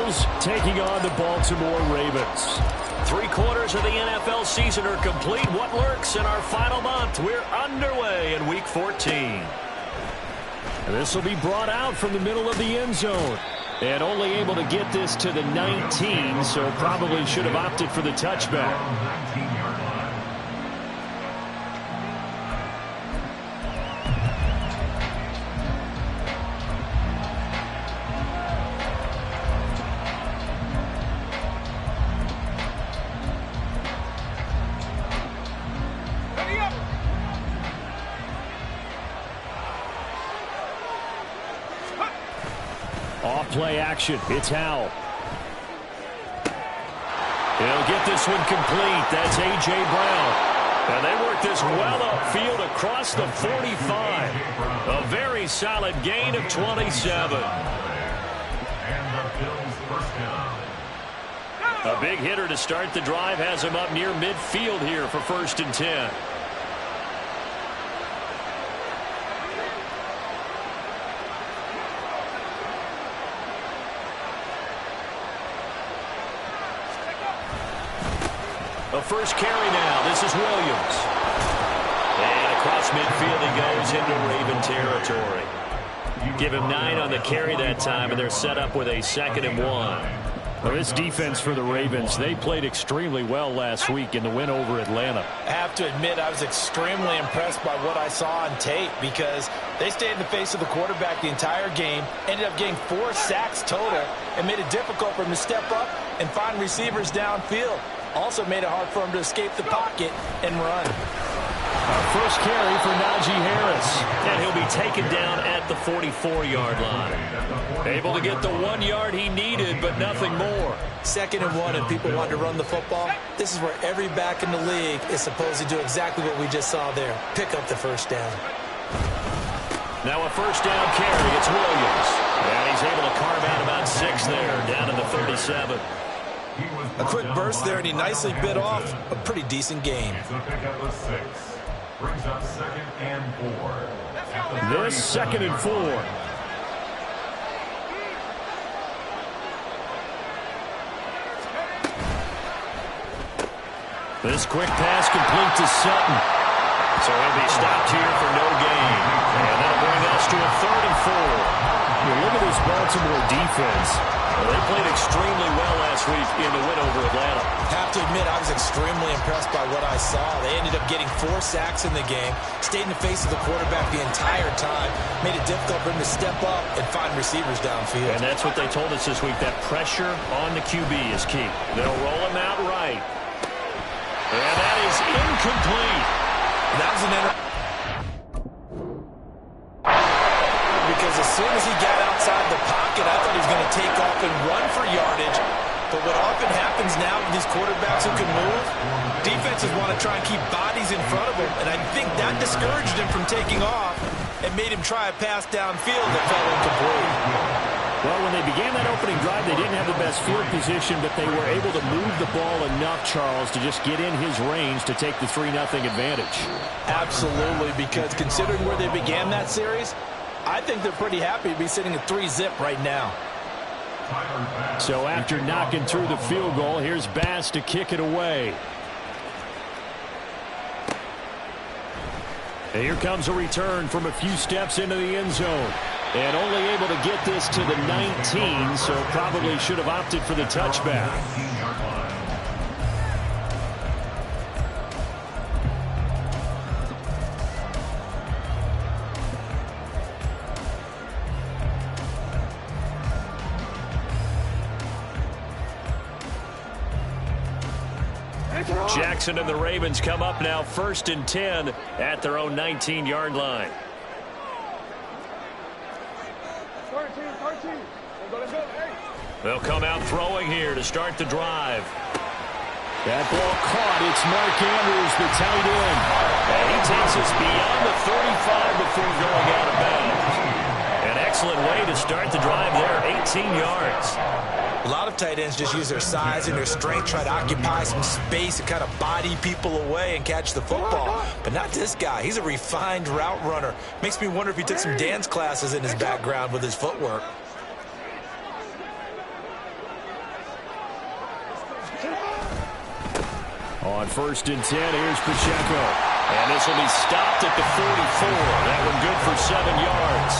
Bills taking on the Baltimore Ravens. 3/4 of the NFL season are complete. What lurks in our final month? We're underway in Week 14. And this will be brought out from the middle of the end zone. And only able to get this to the 19, so probably should have opted for the touchback. Play action. It's Howell. He'll get this one complete. That's A.J. Brown. And they work this well upfield across the 45. A very solid gain of 27. A big hitter to start the drive has him up near midfield here for 1st and 10. A first carry now. This is Williams. And across midfield he goes into Raven territory. Give him 9 on the carry that time, and they're set up with a 2nd and 1. Well, this defense for the Ravens, they played extremely well last week in the win over Atlanta. I have to admit, I was extremely impressed by what I saw on tape because they stayed in the face of the quarterback the entire game, ended up getting 4 sacks total, and made it difficult for him to step up and find receivers downfield. Also made it hard for him to escape the pocket and run. Our first carry for Najee Harris. And he'll be taken down at the 44-yard line. Able to get the 1 yard he needed, but nothing more. 2nd and 1, and people want to run the football. This is where every back in the league is supposed to do exactly what we just saw there. Pick up the first down. Now a first down carry. It's Williams. And he's able to carve out about 6 there, down to the 37. A quick burst there, and he nicely bit off a pretty decent gain. This 2nd and 4. This quick pass complete to Sutton. So he'll be stopped here for no gain. And that'll bring us to a 3rd and 4. Look at this Baltimore defense. Well, they played extremely well last week in the win over Atlanta. Have to admit, I was extremely impressed by what I saw. They ended up getting 4 sacks in the game, stayed in the face of the quarterback the entire time, made it difficult for him to step up and find receivers downfield. And that's what they told us this week, that pressure on the QB is key. They'll roll him out right. And that is incomplete. That was an because as soon as he got outside the pocket, I thought he was going to take off and run for yardage. But what often happens now with these quarterbacks who can move, defenses want to try and keep bodies in front of him. And I think that discouraged him from taking off and made him try a pass downfield that fell incomplete. Well, when they began that opening drive, they didn't have the best field position, but they were able to move the ball enough, Charles, to just get in his range to take the 3-0 advantage. Absolutely, because considering where they began that series, I think they're pretty happy to be sitting at 3-zip right now. So after knocking through the field goal, here's Bass to kick it away. And here comes a return from a few steps into the end zone. And only able to get this to the 19, so probably should have opted for the touchback. Jackson and the Ravens come up now 1st and 10 at their own 19-yard line. They'll come out throwing here to start the drive. That ball caught. It's Mark Andrews, the tight end. And he takes us beyond the 35 before going out of bounds. An excellent way to start the drive there, 18 yards. A lot of tight ends just use their size and their strength, try to occupy some space and kind of body people away and catch the football. But not this guy. He's a refined route runner. Makes me wonder if he took some dance classes in his background with his footwork. On 1st and 10, here's Pacheco. And this will be stopped at the 44. That one good for 7 yards.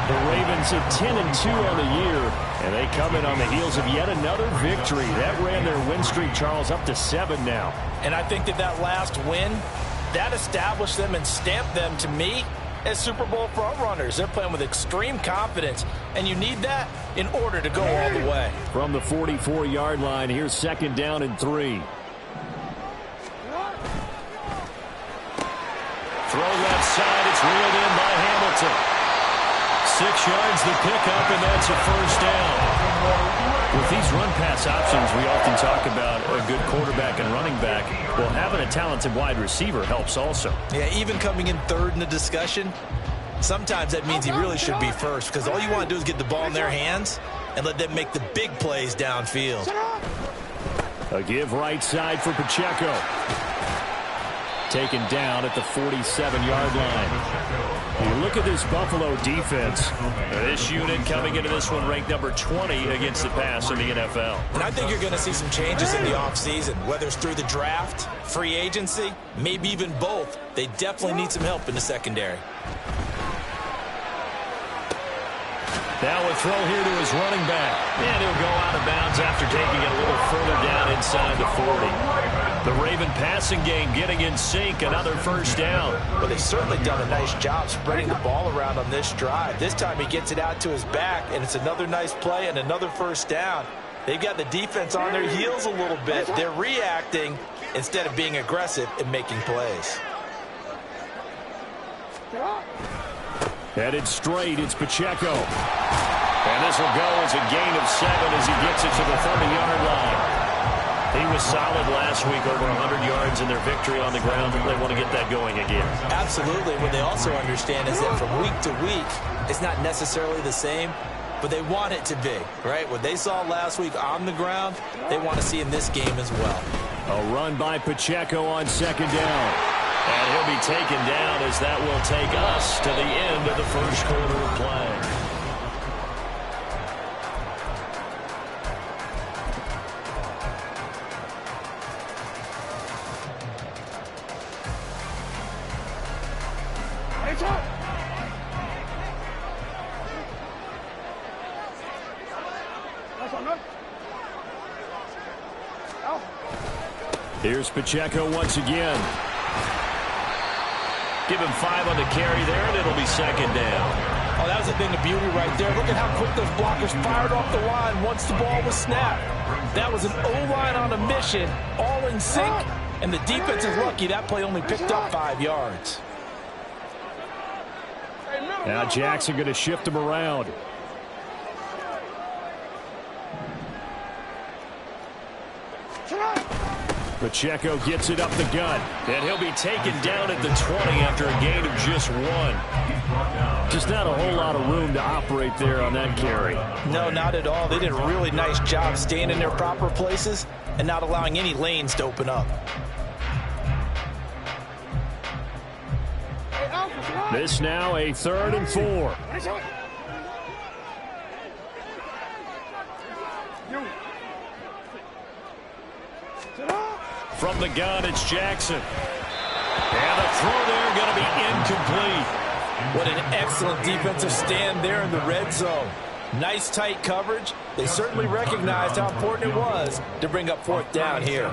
The Ravens at 10-2 on the year, and they come in on the heels of yet another victory. That ran their win streak, Charles, up to 7 now. And I think that last win, that established them and stamped them, to me, as Super Bowl frontrunners. They're playing with extreme confidence, and you need that in order to go all the way. From the 44-yard line, here's 2nd down and 3. Throw left side, it's reeled in by Hamilton. 6 yards the pickup, and that's a 1st down. With these run-pass options, we often talk about a good quarterback and running back. Well, having a talented wide receiver helps also. Yeah, even coming in 3rd in the discussion, sometimes that means he really should be 1st, because all you want to do is get the ball in their hands and let them make the big plays downfield. A give right side for Pacheco. Taken down at the 47-yard line. You look at this Buffalo defense. This unit coming into this one ranked number 20 against the pass in the NFL. And I think you're going to see some changes in the offseason, whether it's through the draft, free agency, maybe even both. They definitely need some help in the secondary. Now a throw here to his running back. And he'll go out of bounds after taking it a little further down inside the 40. The Raven passing game getting in sync, another 1st down. Well, they've certainly done a nice job spreading the ball around on this drive. This time he gets it out to his back, and it's another nice play and another 1st down. They've got the defense on their heels a little bit. They're reacting instead of being aggressive and making plays. Headed straight, it's Pacheco. And this will go as a gain of 7 as he gets it to the 30-yard line. He was solid last week, over 100 yards in their victory on the ground, and they want to get that going again. Absolutely. What they also understand is that from week to week, it's not necessarily the same, but they want it to be, right? What they saw last week on the ground, they want to see in this game as well. A run by Pacheco on 2nd down. And he'll be taken down as that will take us to the end of the 1st quarter of play. Here's Pacheco once again. Give him 5 on the carry there, and it'll be 2nd down. Oh, that was a thing of beauty right there. Look at how quick those blockers fired off the line once the ball was snapped. That was an O-line on a mission, all in sync, and the defense is lucky that play only picked up 5 yards. Now Jackson going to shift him around. Pacheco gets it up the gut, and he'll be taken down at the 20 after a gain of just 1. Just not a whole lot of room to operate there on that carry. No, not at all. They did a really nice job staying in their proper places and not allowing any lanes to open up. This now a 3rd and 4. From the gun, it's Jackson. And the throw there going to be incomplete. What an excellent defensive stand there in the red zone. Nice tight coverage. They certainly recognized how important it was to bring up 4th down here.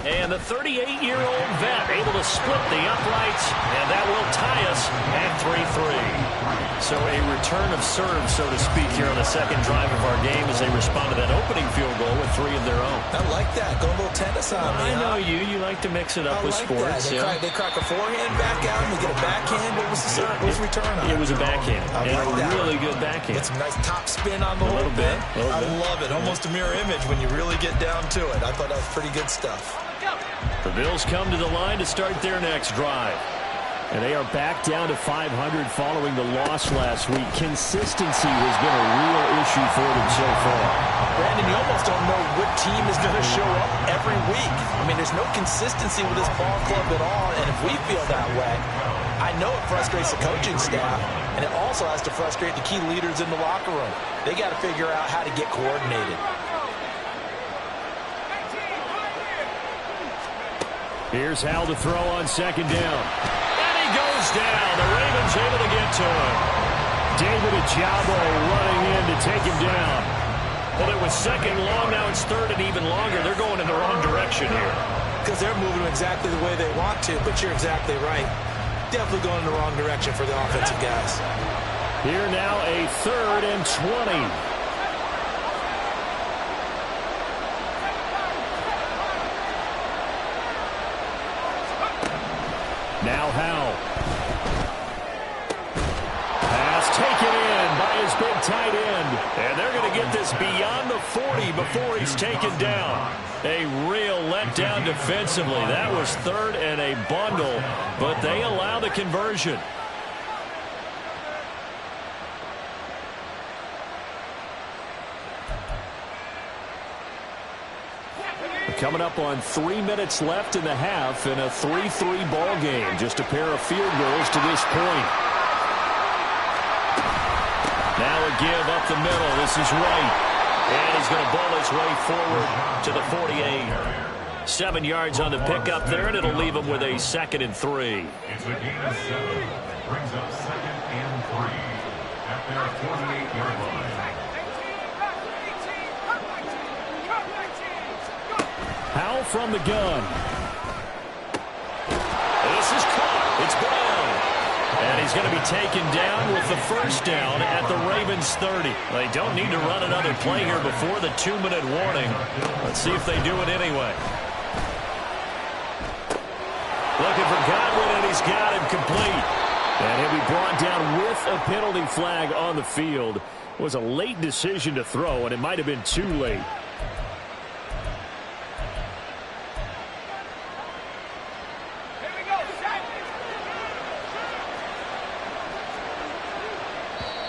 And the 38-year-old vet able to split the uprights, and that will tie us at 3-3. So a return of serve, so to speak, here on the 2nd drive of our game as they respond to that opening field goal with 3 of their own. I like that. Go a little tennis on me. I know you. You like to mix it up with sports. They crack a forehand back out and they get a backhand. What was the return on? It was a backhand. And a really good backhand. Get some nice top spin on the whole thing. I love it. Almost a mirror image when you really get down to it. I thought that was pretty good stuff. The Bills come to the line to start their next drive. And they are back down to 500 following the loss last week. Consistency has been a real issue for them so far. Brandon, you almost don't know what team is going to show up every week. I mean, there's no consistency with this ball club at all, and if we feel that way, I know it frustrates the coaching staff, and it also has to frustrate the key leaders in the locker room. They got to figure out how to get coordinated. Here's Hal to throw on second down. And he goes down. The Ravens able to get to him. David Ojabo running in to take him down. Well, it was second and long. Now it's third and even longer. They're going in the wrong direction here. Because they're moving exactly the way they want to, but you're exactly right. Definitely going in the wrong direction for the offensive guys. Here now a 3rd and 20. Now Hal. Pass taken in by his big tight end. And they're going to get this beyond the 40 before he's taken down. A real letdown defensively. That was 3rd and a bundle, but they allow the conversion. Coming up on 3 minutes left in the half in a 3-3 ball game. Just a pair of field goals to this point. Now a give up the middle. This is Wright. And he's going to ball his way forward to the 48. 7 yards on the pickup there, and it'll leave him with a 2nd and 3. It's a gain of 7. Brings up 2nd and 3 at their 48-yard line. Hal from the gun. This is caught. It's Brown. And he's going to be taken down with the first down at the Ravens 30. They don't need to run another play here before the 2-minute warning. Let's see if they do it anyway. Looking for Godwin, and he's got him complete. And he'll be brought down with a penalty flag on the field. It was a late decision to throw, and it might have been too late.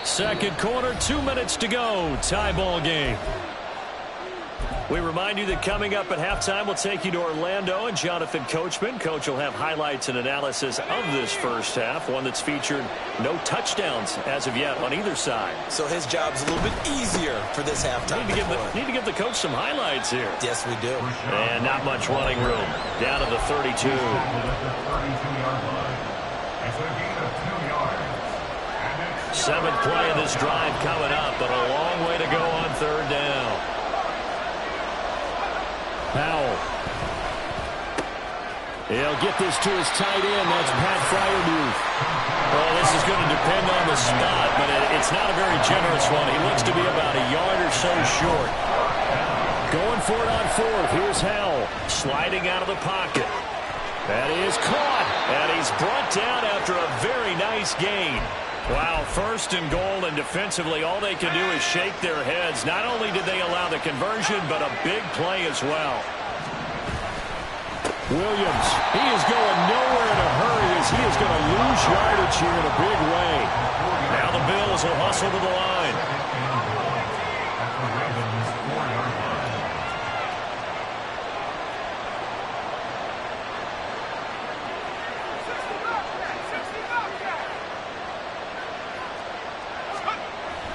Second quarter, 2 minutes to go. Tie ball game. We remind you that coming up at halftime, we'll take you to Orlando and Jonathan Coachman. Coach will have highlights and analysis of this first half, one that's featured no touchdowns as of yet on either side. So his job's a little bit easier for this halftime. Need to give the coach some highlights here. Yes, we do. And not much running room. Down to the 32. It's a gain of 2 yards. 7th play of this drive coming up, but a long way to go on 3rd down. Powell. He'll get this to his tight end. That's Pat Fryermuth. Well, this is going to depend on the spot, but it's not a very generous one. He looks to be about a yard or so short. Going for it on 4th. Here's Hal sliding out of the pocket. That is caught, and he's brought down after a very nice gain. Wow, 1st and goal, and defensively all they can do is shake their heads. Not only did they allow the conversion, but a big play as well. Williams, he is going nowhere in a hurry as he is going to lose yardage here in a big way. Now the Bills will hustle to the line.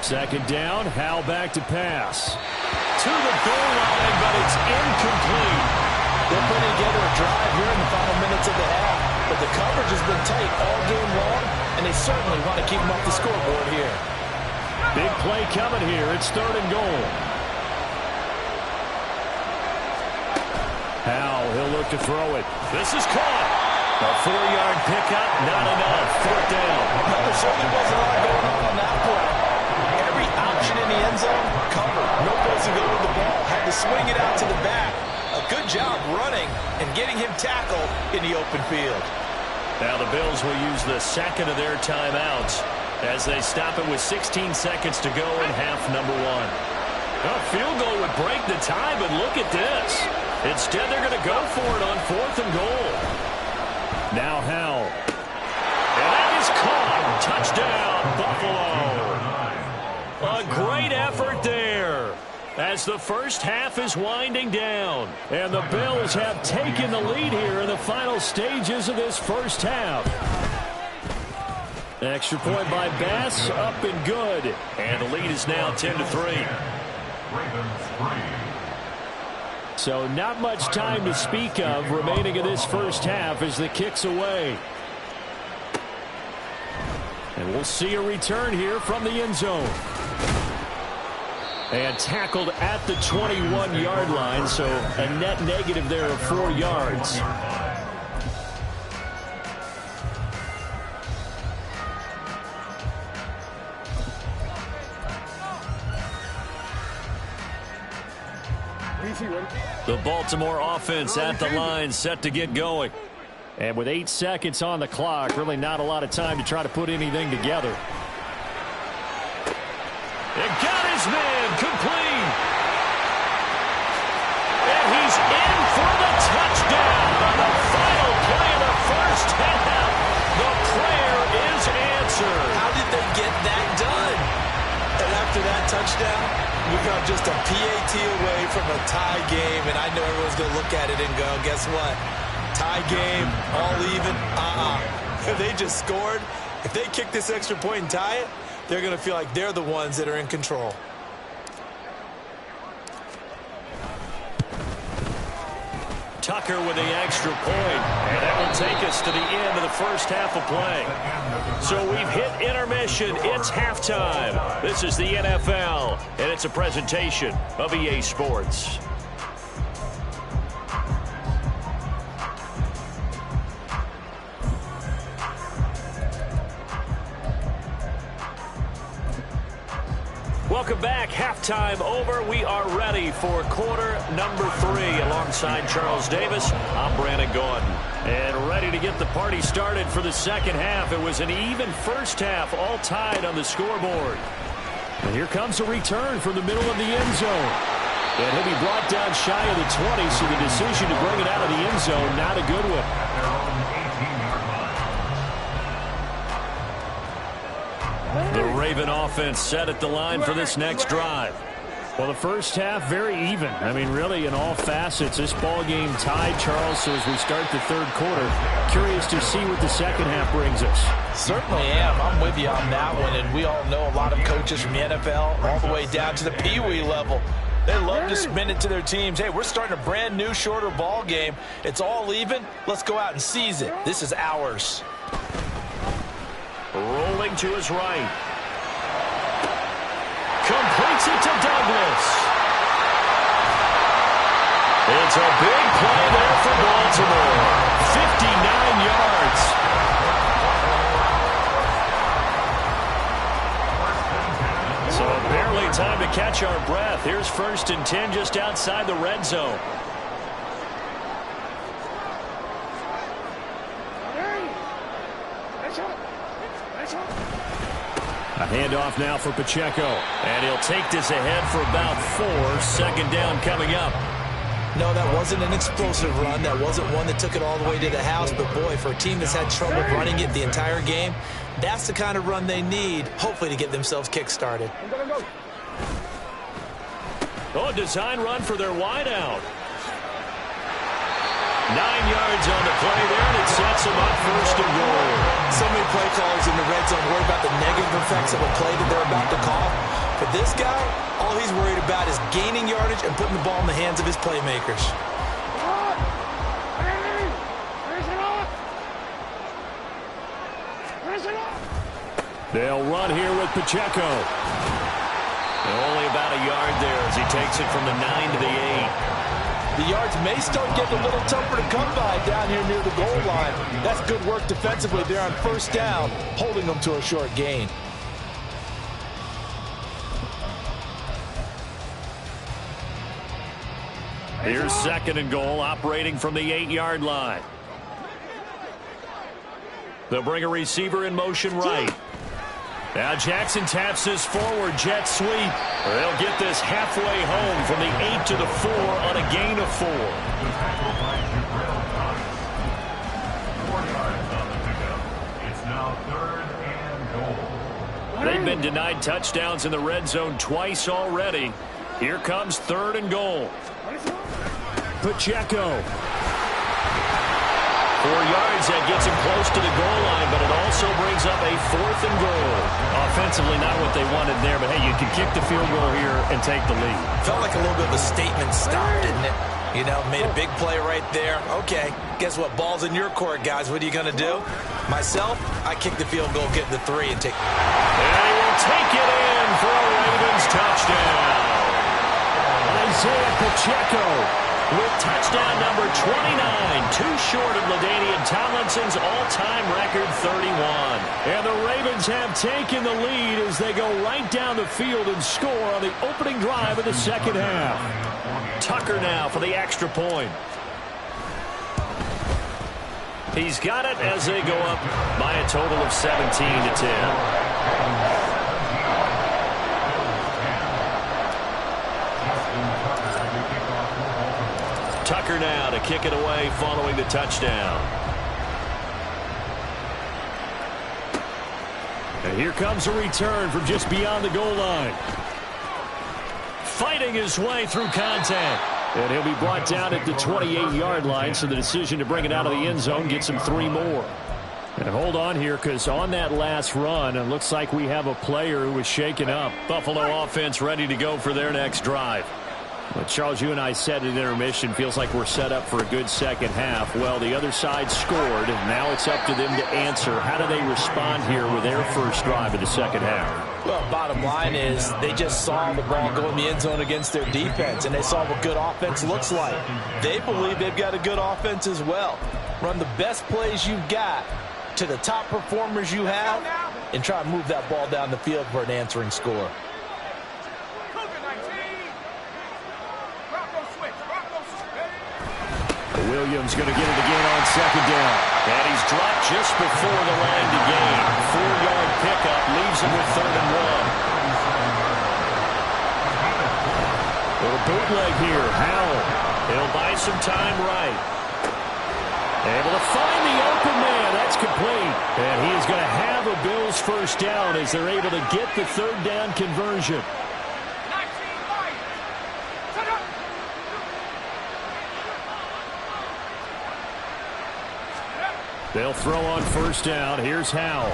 Second down, Hal back to pass. To the goal line, but it's incomplete. They're putting together a drive here in the final minutes of the half, but the coverage has been tight all game long, and they certainly want to keep them off the scoreboard here. Big play coming here. It's 3rd and goal. Hal, he'll look to throw it. This is caught. A 4-yard pickup, not enough. 4th down. There certainly wasn't a lot going on that play. Every option in the end zone covered. No place to go with the ball. Had to swing it out to the back. A good job running and getting him tackled in the open field. Now the Bills will use the 2nd of their timeouts as they stop it with 16 seconds to go in half number 1. A field goal would break the tie, but look at this. Instead, they're going to go for it on 4th and goal. Now Hal. And that is caught. Touchdown, Buffalo. A great effort there as the first half is winding down. And the Bills have taken the lead here in the final stages of this first half. Extra point by Bass, up and good. And the lead is now 10-3. So not much time to speak of remaining in this first half as the kick's away. And we'll see a return here from the end zone. And tackled at the 21-yard line, so a net negative there of 4 yards. The Baltimore offense at the line, set to get going. And with 8 seconds on the clock, really not a lot of time to try to put anything together. And got his man complete. And he's in for the touchdown on the final play of the first half. The prayer is answered. How did they get that done? And after that touchdown, we got just a PAT away from a tie game, and I know everyone's going to look at it and go, guess what? Tie game, all even, They just scored. If they kick this extra point and tie it, they're going to feel like they're the ones that are in control. Tucker with the extra point, and that will take us to the end of the first half of play. So we've hit intermission. It's halftime. This is the NFL, and it's a presentation of EA Sports. Welcome back. Halftime over. We are ready for quarter number 3. Alongside Charles Davis, I'm Brandon Gordon. And ready to get the party started for the second half. It was an even first half, all tied on the scoreboard. And here comes a return from the middle of the end zone. And he'll be brought down shy of the 20, so the decision to bring it out of the end zone, not a good one. The Raven offense set at the line for this next drive. Well, the first half, very even. I mean, really, in all facets, this ball game tied, Charles. So as we start the third quarter, curious to see what the second half brings us. Certainly am. I'm with you on that one. And we all know a lot of coaches from the NFL all the way down to the Pee Wee level. They love to spin it to their teams. Hey, we're starting a brand new, shorter ball game. It's all even. Let's go out and seize it. This is ours. Rolling to his right. Completes it to Douglas. It's a big play there for Baltimore. 59 yards. So barely time to catch our breath. Here's 1st and 10 just outside the red zone. A handoff now for Pacheco. And he'll take this ahead for about 4. 2nd down coming up. No, that wasn't an explosive run. That wasn't one that took it all the way to the house. But, boy, for a team that's had trouble running it the entire game, that's the kind of run they need, hopefully, to get themselves kick-started. Oh, design run for their wideout. 9 yards on the play there, and it sets them up 1st and goal. So many play callers in the red zone worry about the negative effects of a play that they're about to call. For this guy, all he's worried about is gaining yardage and putting the ball in the hands of his playmakers. They'll run here with Pacheco. And only about a yard there as he takes it from the 9 to the 8. The yards may start getting a little tougher to come by down here near the goal line. That's good work defensively there on 1st down, holding them to a short gain. Here's 2nd and goal, operating from the 8-yard line. They'll bring a receiver in motion right. Now Jackson taps his forward jet sweep. They'll get this halfway home from the 8 to the 4 on a gain of 4. It's now 3rd and goal. They've been denied touchdowns in the red zone twice already. Here comes 3rd and goal. Pacheco. 4 yards, that gets him close to the goal line, but it also brings up a 4th and goal. Offensively, not what they wanted there, but hey, you can kick the field goal here and take the lead. Felt like a little bit of a statement stop, didn't it? You know, made a big play right there. Okay, guess what? Ball's in your court, guys. What are you going to do? Myself, I kick the field goal, get the 3, and take... And he will take it in for a Ravens touchdown. Isaiah Pacheco with touchdown number 29, too short of LaDainian Tomlinson's all-time record 31. And the Ravens have taken the lead as they go right down the field and score on the opening drive of the second half. Tucker now for the extra point. He's got it as they go up by a total of 17-10. Tucker now to kick it away following the touchdown. And here comes a return from just beyond the goal line. Fighting his way through contact. And he'll be brought down at the 28-yard line, so the decision to bring it out of the end zone gets him 3 more. And hold on here, because on that last run, it looks like we have a player who was shaken up. Buffalo offense ready to go for their next drive. Well, Charles, you and I said at intermission, feels like we're set up for a good second half. Well, the other side scored, and now it's up to them to answer. How do they respond here with their first drive of the second half? Well, bottom line is they just saw the ball go in the end zone against their defense, and they saw what good offense looks like. They believe they've got a good offense as well. Run the best plays you've got to the top performers you have, and try to move that ball down the field for an answering score. Williams going to get it again on second down. And he's dropped just before the line to gain. 4-yard pickup leaves him with 3rd and 1. Little bootleg here. Howell. He'll buy some time right. Able to find the open man. That's complete. And he is going to have a Bills first down as they're able to get the 3rd down conversion. They'll throw on first down. Here's Howell.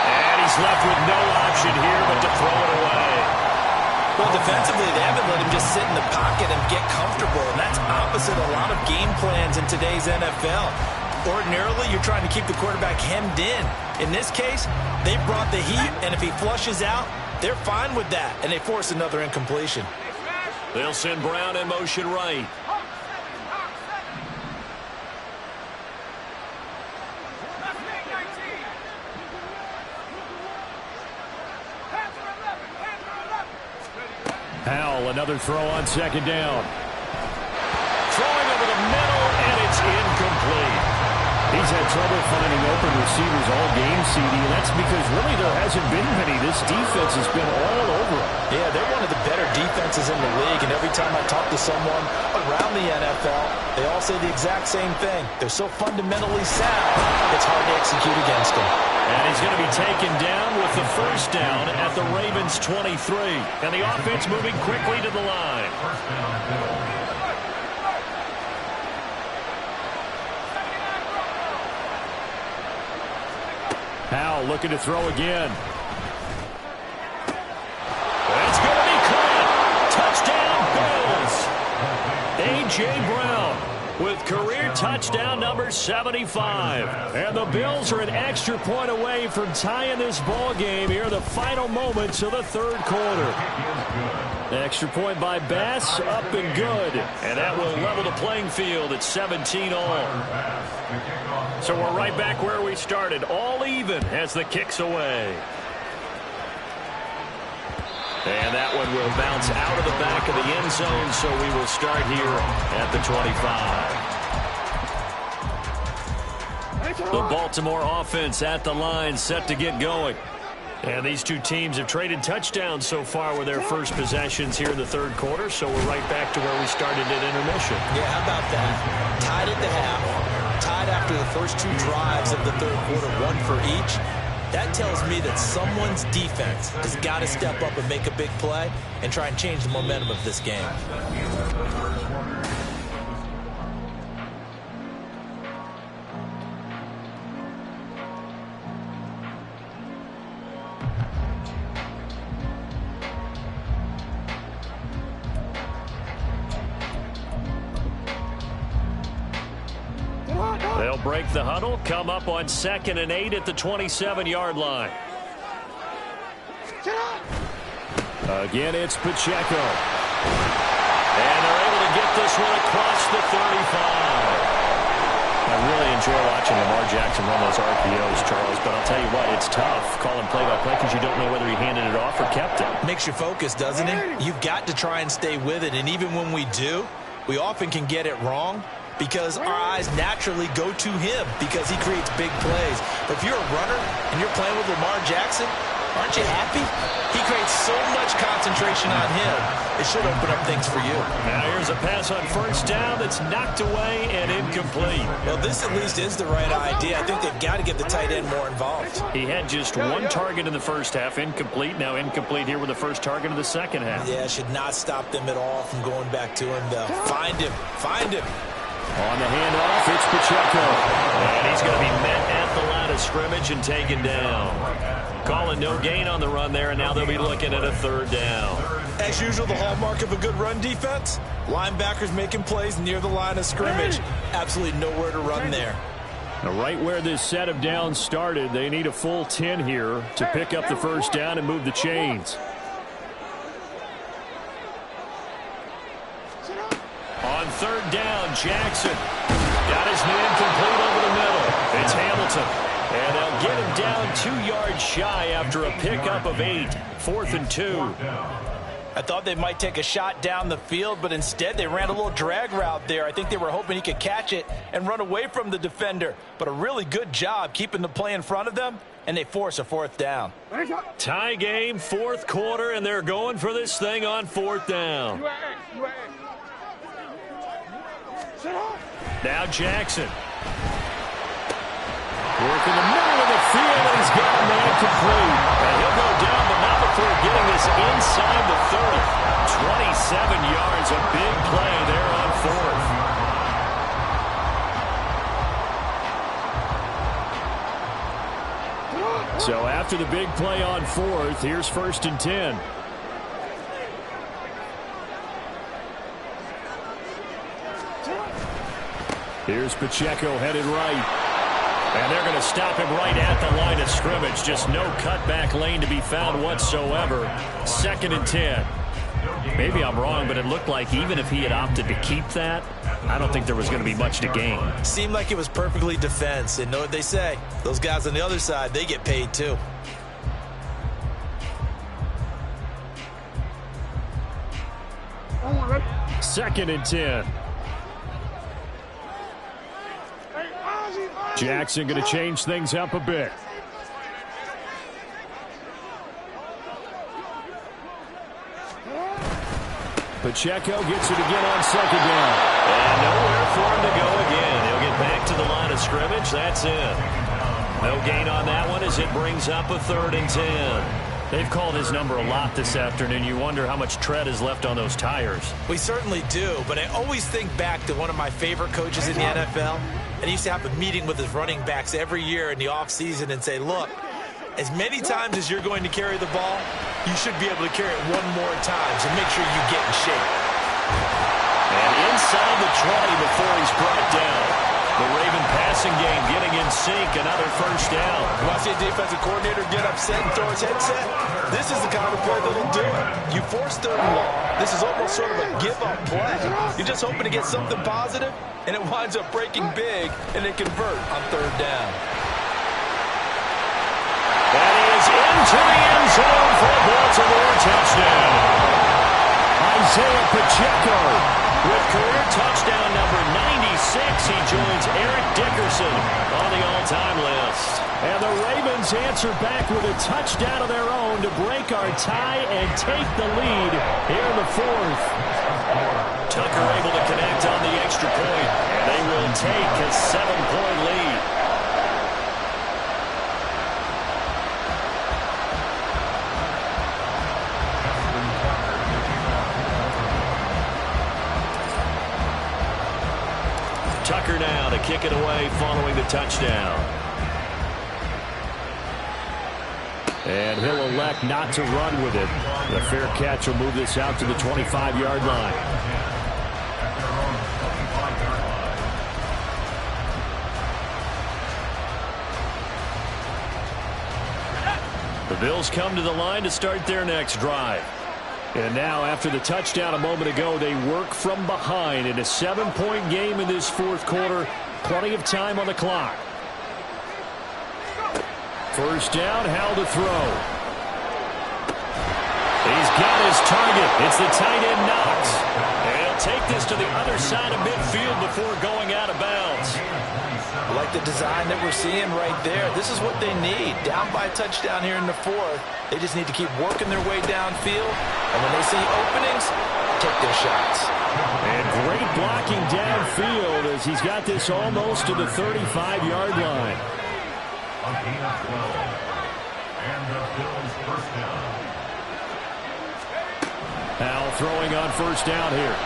And he's left with no option here but to throw it away. Well, defensively, they haven't let him just sit in the pocket and get comfortable, and that's opposite a lot of game plans in today's NFL. Ordinarily, you're trying to keep the quarterback hemmed in. In this case, they brought the heat, and if he flushes out, they're fine with that, and they force another incompletion. They'll send Brown in motion right. Howell, another throw on second down. Throwing over the middle, and it's incomplete. He's had trouble finding open receivers all game, CD, and that's because really there hasn't been many. This defense has been all over him. Yeah, they're one of the better defenses in the league, and every time I talk to someone around the NFL, they all say the exact same thing. They're so fundamentally sound, it's hard to execute against them. And he's going to be taken down with the first down at the Ravens' 23. And the offense moving quickly to the line. Howell looking to throw again. It's going to be caught. Touchdown, Bills. A.J. Brown with career touchdown number 75. And the Bills are an extra point away from tying this ball game here in the final moments of the third quarter. The extra point by Bass, up and good. And that will level the playing field at 17 all. So we're right back where we started, all even as the kick's away. And that one will bounce out of the back of the end zone, so we will start here at the 25. The Baltimore offense at the line, set to get going. And these two teams have traded touchdowns so far with their first possessions here in the third quarter, so we're right back to where we started at intermission. Yeah, how about that? Tied at the half, tied after the first 2 drives of the third quarter, 1 for each. That tells me that someone's defense has got to step up and make a big play and try and change the momentum of this game. break the huddle, come up on 2nd and 8 at the 27-yard line. Again, it's Pacheco. And they're able to get this one across the 35. I really enjoy watching Lamar Jackson run those RPOs, Charles, but I'll tell you what, it's tough calling play-by-play because you don't know whether he handed it off or kept it. Makes you focus, doesn't it? You've got to try and stay with it, and even when we do, we often can get it wrong because our eyes naturally go to him because he creates big plays. But if you're a runner and you're playing with Lamar Jackson, aren't you happy? He creates so much concentration on him. It should open up things for you. Now here's a pass on 1st down that's knocked away and incomplete. Well, this at least is the right idea. I think they've got to get the tight end more involved. He had just 1 target in the 1st half, incomplete. Now incomplete here with the 1st target of the 2nd half. Yeah, should not stop them at all from going back to him, though. Find him. Find him. On the handoff, it's Pacheco. And he's going to be met at the line of scrimmage and taken down. Calling no gain on the run there, and now they'll be looking at a 3rd down. As usual, the hallmark of a good run defense, linebackers making plays near the line of scrimmage. Absolutely nowhere to run there. Now, right where this set of downs started, they need a full 10 here to pick up the 1st down and move the chains. On 3rd down, Jackson got his man complete over the middle. It's Hamilton. And they'll get him down 2 yards shy after a pickup of 8. 4th and 2. I thought they might take a shot down the field, but instead they ran a little drag route there. I think they were hoping he could catch it and run away from the defender. But a really good job keeping the play in front of them, and they force a 4th down. Tie game, 4th quarter, and they're going for this thing on 4th down. Now Jackson. Working the middle of the field, and he's got a man complete. And he'll go down, but not before getting this inside the 30. 27 yards, a big play there on 4th. So after the big play on 4th, here's 1st and 10. Here's Pacheco headed right. And they're going to stop him right at the line of scrimmage. Just no cutback lane to be found whatsoever. 2nd and 10. Maybe I'm wrong, but it looked like even if he had opted to keep that, I don't think there was going to be much to gain. Seemed like it was perfectly defense. And know what they say? Those guys on the other side, they get paid too. Second and 10. Jackson going to change things up a bit. Pacheco gets it again on 2nd down. And nowhere for him to go again. He'll get back to the line of scrimmage. That's it. No gain on that one as it brings up a 3rd and 10. They've called his number a lot this afternoon. You wonder how much tread is left on those tires. We certainly do, but I always think back to one of my favorite coaches in the NFL. And he used to have a meeting with his running backs every year in the offseason and say, look, as many times as you're going to carry the ball, you should be able to carry it 1 more time, so make sure you get in shape. And inside the 20 before he's brought down. The Raven passing game getting in sync, another 1st down. When I see a defensive coordinator get upset and throw his headset, this is the kind of play that'll do it. You force 3rd and long. This is almost sort of a give-up play. You're just hoping to get something positive, and it winds up breaking big, and they convert on 3rd down. That is into the end zone for a Baltimore touchdown. Isaiah Pacheco with career touchdown number 96. He joins Eric Dickerson on the all-time list. And the Ravens answer back with a touchdown of their own to break our tie and take the lead here in the 4th. Tucker able to connect on the extra point. And they will take a 7-point lead. Tucker now to kick it away following the touchdown. And he'll elect not to run with it. The fair catch will move this out to the 25-yard line. The Bills come to the line to start their next drive. And now, after the touchdown a moment ago, they work from behind in a 7-point game in this fourth quarter. Plenty of time on the clock. First down, Howell to throw. He's got his target. It's the tight end Knox. And he'll take this to the other side of midfield before going out of bounds. I like the design that we're seeing right there. This is what they need. Down by a touchdown here in the fourth. They just need to keep working their way downfield. And when they see openings, take their shots. And great blocking downfield as he's got this almost to the 35-yard line. A gain of 12. And the Bills first down. Howell throwing on first down here.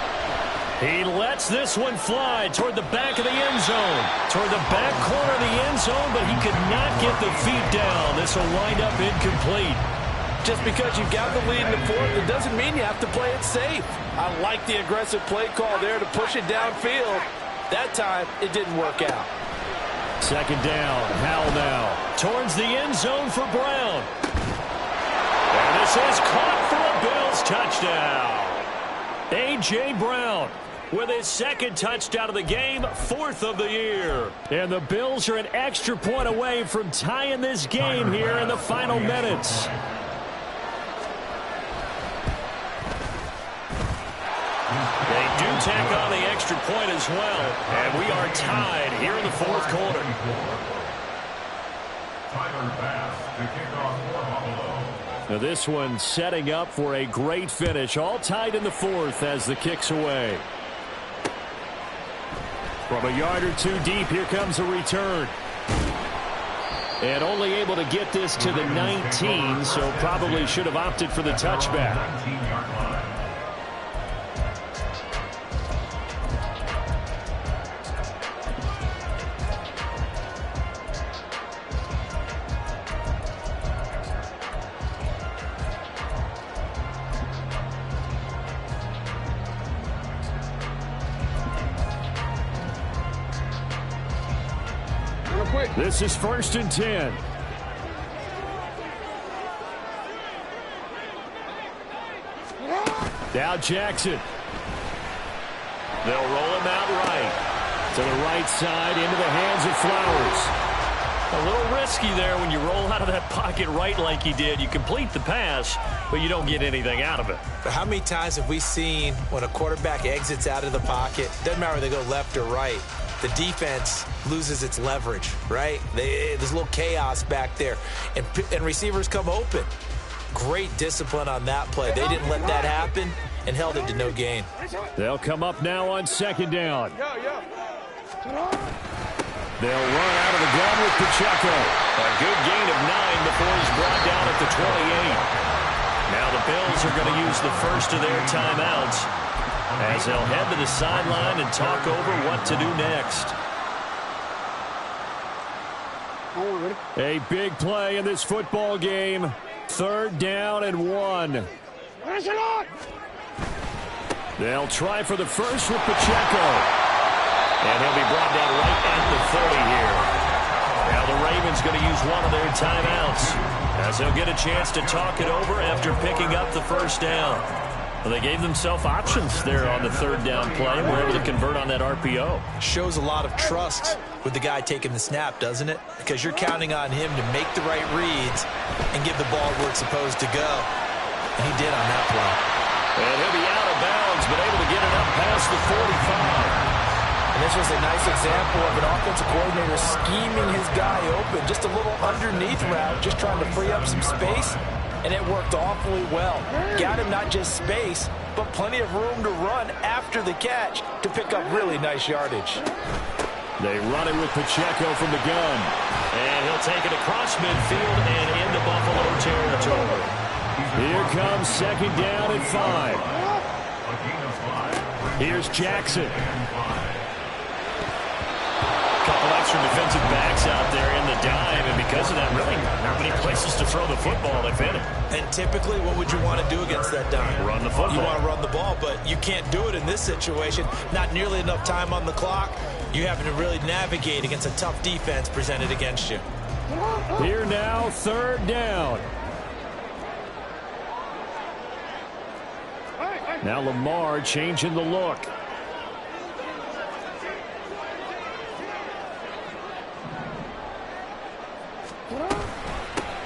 He lets this one fly toward the back of the end zone. Toward the back corner of the end zone, but he could not get the feet down. This will wind up incomplete. Just because you've got the lead in the fourth, it doesn't mean you have to play it safe. I like the aggressive play call there to push it downfield. That time, it didn't work out. Second down, Howell now. Towards the end zone for Brown. And this is caught for a Bills touchdown. A.J. Brown with his second touchdown of the game, fourth of the year. And the Bills are an extra point away from tying this game here in the final minutes. They do tack on the extra point as well. And we are tied here in the fourth quarter. Tyler Bass to kick off for Buffalo. Now this one setting up for a great finish. All tied in the fourth as the kick's away. From a yard or two deep, here comes a return. And only able to get this to the 19, so probably should have opted for the touchback. 19-yard line. This is 1st and 10. Now Jackson. They'll roll him out right. To the right side, into the hands of Flowers. A little risky there when you roll out of that pocket right like he did. You complete the pass, but you don't get anything out of it. But how many times have we seen when a quarterback exits out of the pocket, doesn't matter whether they go left or right, the defense loses its leverage, right? There's a little chaos back there, and receivers come open. Great discipline on that play. They didn't let that happen and held it to no gain. They'll come up now on second down. They'll run out of the gun with Pacheco. A good gain of 9 before he's brought down at the 28. Now the Bills are going to use the first of their timeouts as they'll head to the sideline and talk over what to do next. A big play in this football game. 3rd down and 1. They'll try for the first with Pacheco. And he'll be brought down right at the 30 here. Now the Ravens going to use one of their timeouts as they'll get a chance to talk it over after picking up the first down. Well, they gave themselves options there on the 3rd down play and were able to convert on that RPO. Shows a lot of trust with the guy taking the snap, doesn't it? Because you're counting on him to make the right reads and give the ball where it's supposed to go. And he did on that play. And he'll be out of bounds, but able to get it up past the 45. And this was a nice example of an offensive coordinator scheming his guy open. Just a little underneath route, just trying to free up some space. And it worked awfully well. Got him not just space, but plenty of room to run after the catch to pick up really nice yardage. They run it with Pacheco from the gun. And he'll take it across midfield and into Buffalo territory. Here comes 2nd down and 5. Here's Jackson. Couple extra defensive backs out there in the dime, and because of that, really not many places to throw the football, if any. And typically, what would you want to do against that dime? Run the football. You want to run the ball, but you can't do it in this situation. Not nearly enough time on the clock. You having to really navigate against a tough defense presented against you. Here now, 3rd down. Now Lamar changing the look.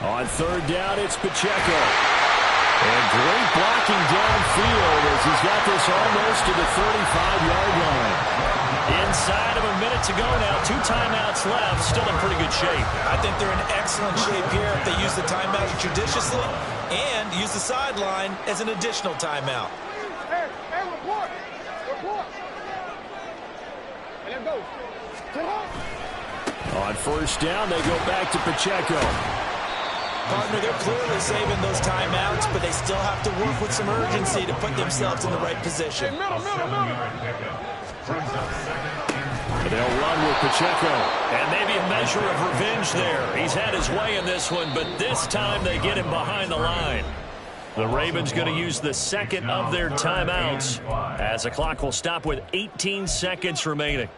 On third down, it's Pacheco. And great blocking downfield as he's got this almost to the 35-yard line. Inside of a minute to go now. 2 timeouts left. Still in pretty good shape. I think they're in excellent shape here if they use the timeouts judiciously and use the sideline as an additional timeout. Hey, report. Let's go. On first down, they go back to Pacheco. Partner, they're clearly saving those timeouts, but they still have to work with some urgency to put themselves in the right position. Middle. Brings up second and 3. They'll run with Pacheco. And maybe a measure of revenge there. He's had his way in this one, but this time they get him behind the line. The Ravens going to use the second of their timeouts as the clock will stop with 18 seconds remaining.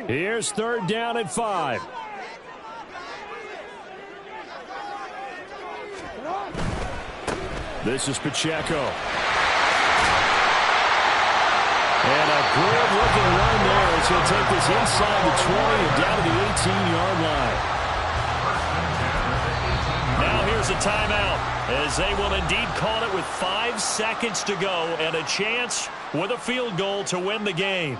Here's third down at 5. This is Pacheco. And a good-looking run there as he'll take this inside the 20 and down to the 18-yard line. Now here's a timeout as they will indeed call it with 5 seconds to go and a chance with a field goal to win the game.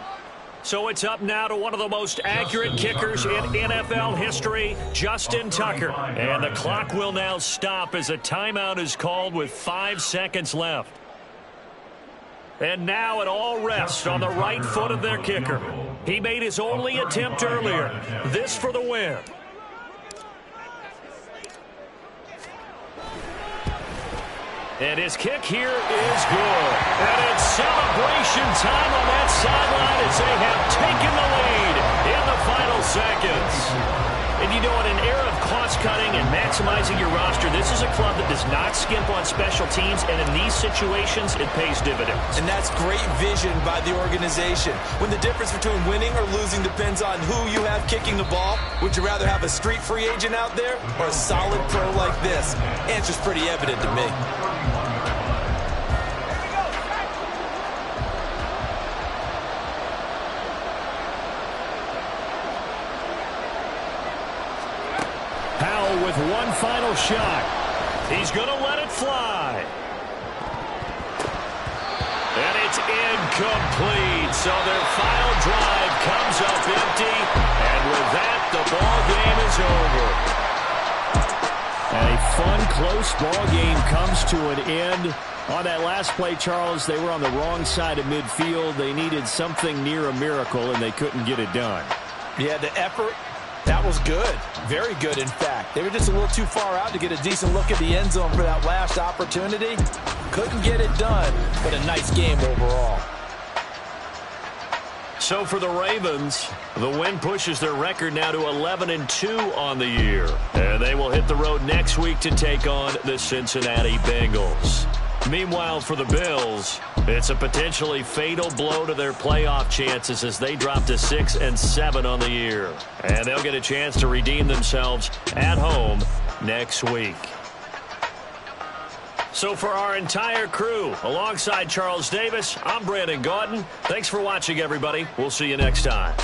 So it's up now to one of the most accurate kickers in NFL history, Justin Tucker. And the clock will now stop as a timeout is called with 5 seconds left. And now it all rests on the right foot of their kicker. He made his only attempt earlier. This for the win. And his kick here is good. And it's celebration time on that sideline as they have taken the lead in the final seconds. And you know, in an era of cost-cutting and maximizing your roster, this is a club that does not skimp on special teams, and in these situations, it pays dividends. And that's great vision by the organization. When the difference between winning or losing depends on who you have kicking the ball, would you rather have a street free agent out there or a solid pro like this? Answer's pretty evident to me. With one final shot. He's going to let it fly. And it's incomplete. So their final drive comes up empty. And with that, the ball game is over. And a fun, close ball game comes to an end. On that last play, Charles, they were on the wrong side of midfield. They needed something near a miracle, and they couldn't get it done. Yeah, the effort. That was good. Very good, in fact. They were just a little too far out to get a decent look at the end zone for that last opportunity. Couldn't get it done, but a nice game overall. So for the Ravens, the win pushes their record now to 11-2 on the year. And they will hit the road next week to take on the Cincinnati Bengals. Meanwhile, for the Bills, it's a potentially fatal blow to their playoff chances as they drop to 6-7 on the year. And they'll get a chance to redeem themselves at home next week. So for our entire crew, alongside Charles Davis, I'm Brandon Gaudin. Thanks for watching, everybody. We'll see you next time.